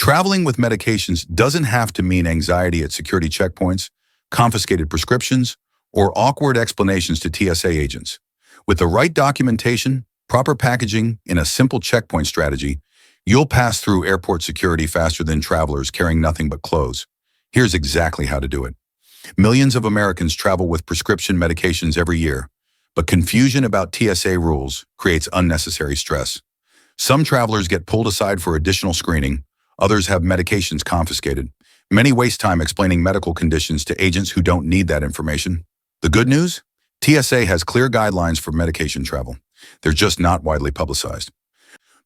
Traveling with medications doesn't have to mean anxiety at security checkpoints, confiscated prescriptions, or awkward explanations to TSA agents. With the right documentation, proper packaging, and a simple checkpoint strategy, you'll pass through airport security faster than travelers carrying nothing but clothes. Here's exactly how to do it. Millions of Americans travel with prescription medications every year, but confusion about TSA rules creates unnecessary stress. Some travelers get pulled aside for additional screening, others have medications confiscated. Many waste time explaining medical conditions to agents who don't need that information. The good news? TSA has clear guidelines for medication travel. They're just not widely publicized.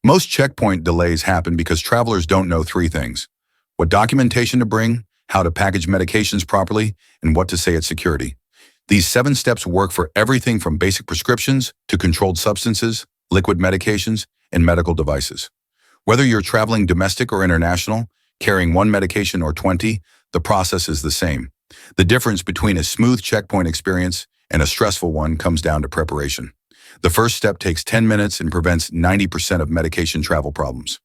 Most checkpoint delays happen because travelers don't know three things: what documentation to bring, how to package medications properly, and what to say at security. These 7 steps work for everything from basic prescriptions to controlled substances, liquid medications, and medical devices. Whether you're traveling domestic or international, carrying 1 medication or 20, the process is the same. The difference between a smooth checkpoint experience and a stressful one comes down to preparation. The first step takes 10 minutes and prevents 90% of medication travel problems.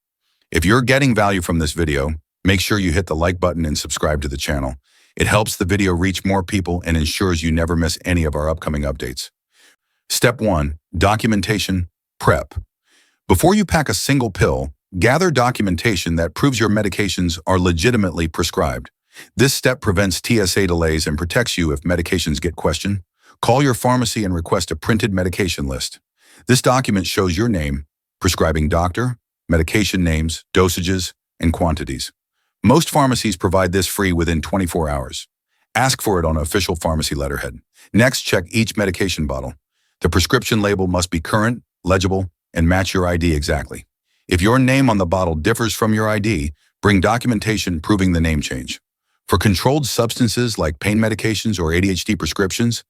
If you're getting value from this video, make sure you hit the like button and subscribe to the channel. It helps the video reach more people and ensures you never miss any of our upcoming updates. Step 1. Documentation prep. Before you pack a single pill, gather documentation that proves your medications are legitimately prescribed. This step prevents TSA delays and protects you if medications get questioned. Call your pharmacy and request a printed medication list. This document shows your name, prescribing doctor, medication names, dosages, and quantities. Most pharmacies provide this free within 24 hours. Ask for it on an official pharmacy letterhead. Next, check each medication bottle. The prescription label must be current, legible, and match your ID exactly. If your name on the bottle differs from your ID, bring documentation proving the name change. For controlled substances like pain medications or ADHD prescriptions,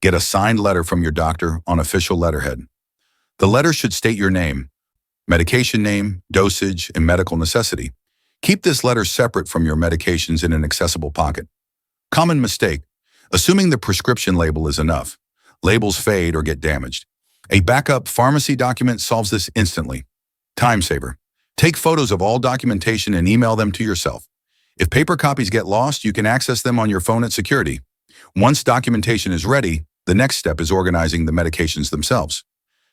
get a signed letter from your doctor on official letterhead. The letter should state your name, medication name, dosage, and medical necessity. Keep this letter separate from your medications in an accessible pocket. Common mistake: assuming the prescription label is enough. Labels fade or get damaged. A backup pharmacy document solves this instantly. Time saver. Take photos of all documentation and email them to yourself. If paper copies get lost, you can access them on your phone at security. Once documentation is ready, the next step is organizing the medications themselves.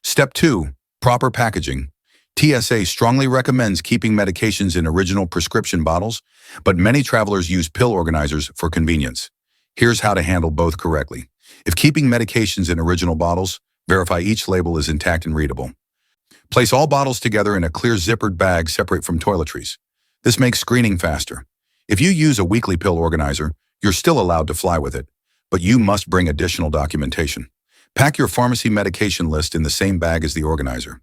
Step 2. Proper packaging. TSA strongly recommends keeping medications in original prescription bottles, but many travelers use pill organizers for convenience. Here's how to handle both correctly. If keeping medications in original bottles, verify each label is intact and readable. Place all bottles together in a clear zippered bag separate from toiletries. This makes screening faster. If you use a weekly pill organizer, you're still allowed to fly with it, but you must bring additional documentation. Pack your pharmacy medication list in the same bag as the organizer.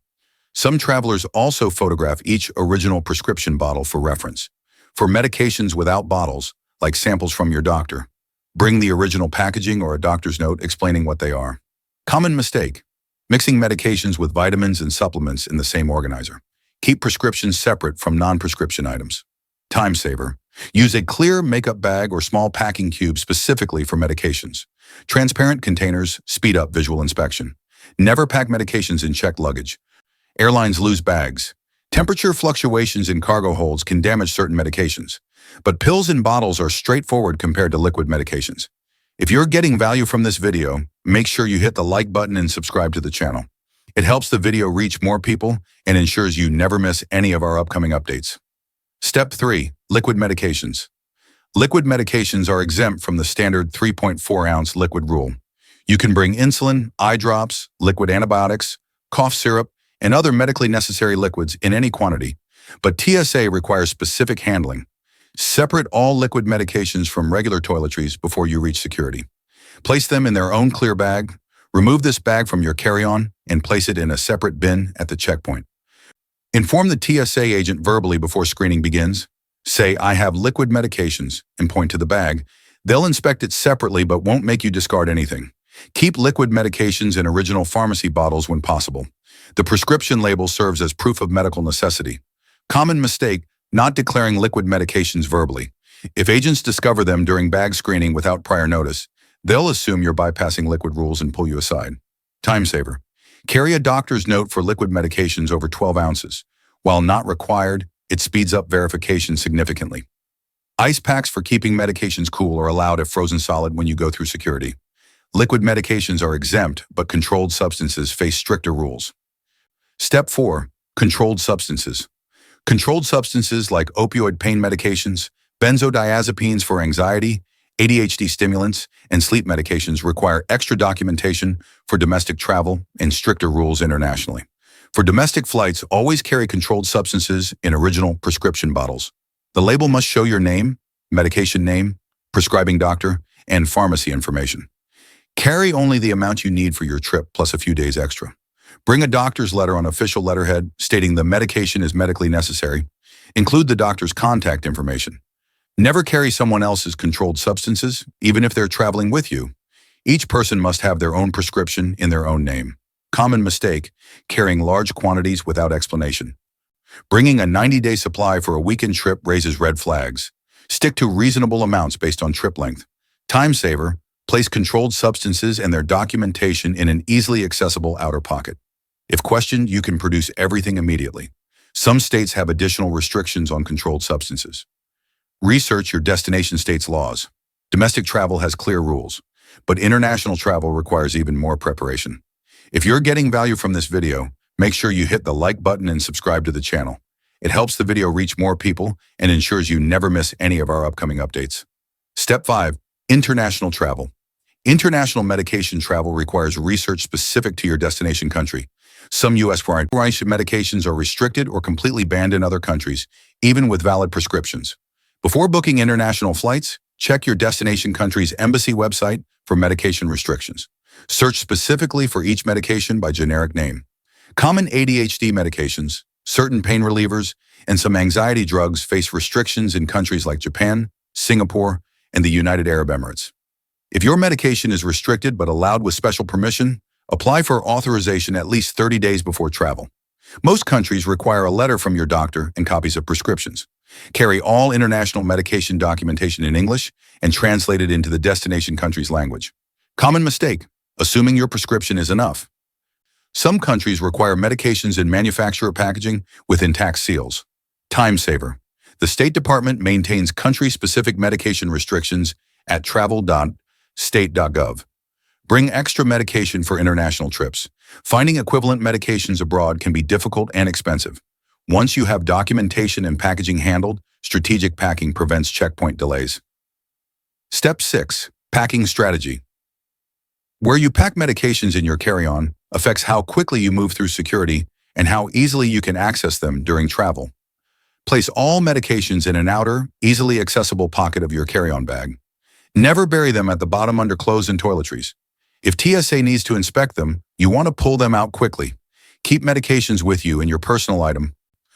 Some travelers also photograph each original prescription bottle for reference. For medications without bottles, like samples from your doctor, bring the original packaging or a doctor's note explaining what they are. Common mistake: mixing medications with vitamins and supplements in the same organizer. Keep prescriptions separate from non-prescription items. Time saver: use a clear makeup bag or small packing cube specifically for medications. Transparent containers speed up visual inspection. Never pack medications in checked luggage. Airlines lose bags. Temperature fluctuations in cargo holds can damage certain medications, but pills and bottles are straightforward compared to liquid medications. If you're getting value from this video, make sure you hit the like button and subscribe to the channel. It helps the video reach more people and ensures you never miss any of our upcoming updates. Step 3. Liquid medications. Liquid medications are exempt from the standard 3.4-ounce liquid rule. You can bring insulin, eye drops, liquid antibiotics, cough syrup, and other medically necessary liquids in any quantity, but TSA requires specific handling. Separate all liquid medications from regular toiletries before you reach security. Place them in their own clear bag. Remove this bag from your carry-on and place it in a separate bin at the checkpoint. Inform the TSA agent verbally before screening begins. Say, "I have liquid medications," and point to the bag. They'll inspect it separately but won't make you discard anything. Keep liquid medications in original pharmacy bottles when possible. The prescription label serves as proof of medical necessity. Common mistake: not declaring liquid medications verbally. If agents discover them during bag screening without prior notice, they'll assume you're bypassing liquid rules and pull you aside. Time saver: carry a doctor's note for liquid medications over 12 ounces. While not required, It speeds up verification significantly. Ice packs for keeping medications cool are allowed if frozen solid when you go through security. Liquid medications are exempt, but controlled substances face stricter rules. Step 4. Controlled substances. Controlled substances like opioid pain medications, benzodiazepines for anxiety, ADHD stimulants, and sleep medications require extra documentation for domestic travel and stricter rules internationally. For domestic flights, always carry controlled substances in original prescription bottles. The label must show your name, medication name, prescribing doctor, and pharmacy information. Carry only the amount you need for your trip plus a few days extra. Bring a doctor's letter on official letterhead stating the medication is medically necessary. Include the doctor's contact information. Never carry someone else's controlled substances, even if they're traveling with you. Each person must have their own prescription in their own name. Common mistake, carrying large quantities without explanation. Bringing a 90-day supply for a weekend trip raises red flags. Stick to reasonable amounts based on trip length. Time saver, place controlled substances and their documentation in an easily accessible outer pocket. If questioned, you can produce everything immediately. Some states have additional restrictions on controlled substances. Research your destination state's laws. Domestic travel has clear rules, but international travel requires even more preparation. If you're getting value from this video, make sure you hit the like button and subscribe to the channel. It helps the video reach more people and ensures you never miss any of our upcoming updates. Step 5. International travel. International medication travel requires research specific to your destination country. Some U.S. medications are restricted or completely banned in other countries, even with valid prescriptions. Before booking international flights, check your destination country's embassy website for medication restrictions. Search specifically for each medication by generic name. Common ADHD medications, certain pain relievers, and some anxiety drugs face restrictions in countries like Japan, Singapore, and the United Arab Emirates. If your medication is restricted but allowed with special permission, apply for authorization at least 30 days before travel. Most countries require a letter from your doctor and copies of prescriptions. Carry all international medication documentation in English and translate it into the destination country's language. Common mistake, assuming your prescription is enough. Some countries require medications in manufacturer packaging with intact seals. Time saver. The State Department maintains country-specific medication restrictions at travel.state.gov. Bring extra medication for international trips. Finding equivalent medications abroad can be difficult and expensive. Once you have documentation and packaging handled, strategic packing prevents checkpoint delays. Step 6. Packing strategy. Where you pack medications in your carry-on affects how quickly you move through security and how easily you can access them during travel. Place all medications in an outer, easily accessible pocket of your carry-on bag. Never bury them at the bottom under clothes and toiletries. If TSA needs to inspect them, you want to pull them out quickly. Keep medications with you in your personal item,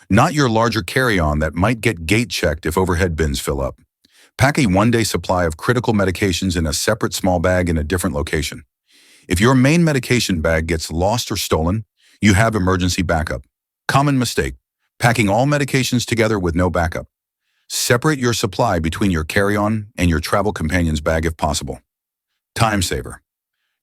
not your larger carry-on that might get gate-checked if overhead bins fill up. Pack a one-day supply of critical medications in a separate small bag in a different location. If your main medication bag gets lost or stolen, you have emergency backup. Common mistake, packing all medications together with no backup. Separate your supply between your carry-on and your travel companion's bag if possible. Time saver.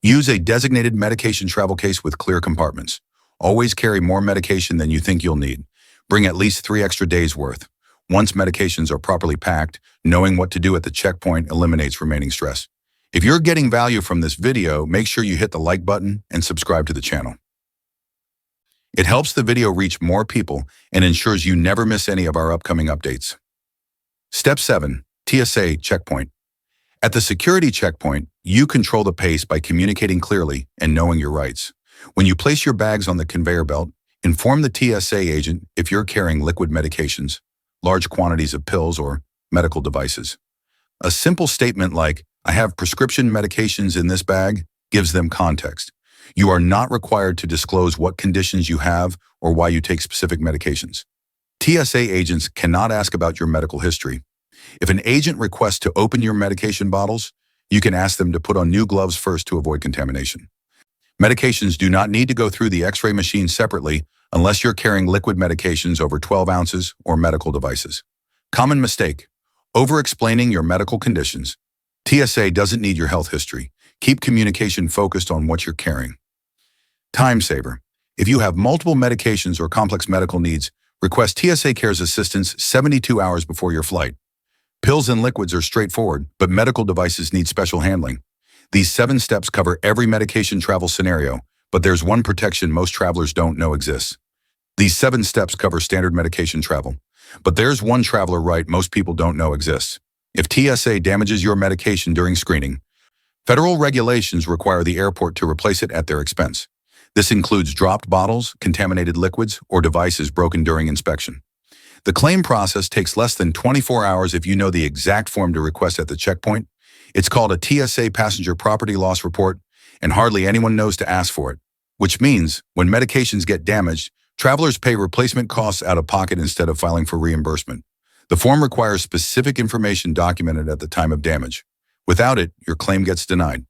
Use a designated medication travel case with clear compartments. Always carry more medication than you think you'll need. Bring at least 3 extra days' worth. Once medications are properly packed, knowing what to do at the checkpoint eliminates remaining stress. If you're getting value from this video, make sure you hit the like button and subscribe to the channel. It helps the video reach more people and ensures you never miss any of our upcoming updates. Step 7. TSA checkpoint. At the security checkpoint, you control the pace by communicating clearly and knowing your rights. When you place your bags on the conveyor belt, inform the TSA agent if you're carrying liquid medications, large quantities of pills, or medical devices. A simple statement like, "I have prescription medications in this bag," gives them context. You are not required to disclose what conditions you have or why you take specific medications. TSA agents cannot ask about your medical history. If an agent requests to open your medication bottles, you can ask them to put on new gloves first to avoid contamination. Medications do not need to go through the X-ray machine separately unless you're carrying liquid medications over 12 ounces or medical devices. Common mistake, over-explaining your medical conditions. TSA doesn't need your health history. Keep communication focused on what you're carrying. Time saver. If you have multiple medications or complex medical needs, Request TSA Cares assistance 72 hours before your flight. Pills and liquids are straightforward, but medical devices need special handling. These 7 steps cover every medication travel scenario, but there's one protection most travelers don't know exists. These 7 steps cover standard medication travel, but there's one traveler right most people don't know exists. If TSA damages your medication during screening, federal regulations require the airport to replace it at their expense. This includes dropped bottles, contaminated liquids, or devices broken during inspection. The claim process takes less than 24 hours if you know the exact form to request at the checkpoint. It's called a TSA Passenger Property Loss Report, and hardly anyone knows to ask for it, which means when medications get damaged, travelers pay replacement costs out of pocket instead of filing for reimbursement. The form requires specific information documented at the time of damage. Without it, your claim gets denied.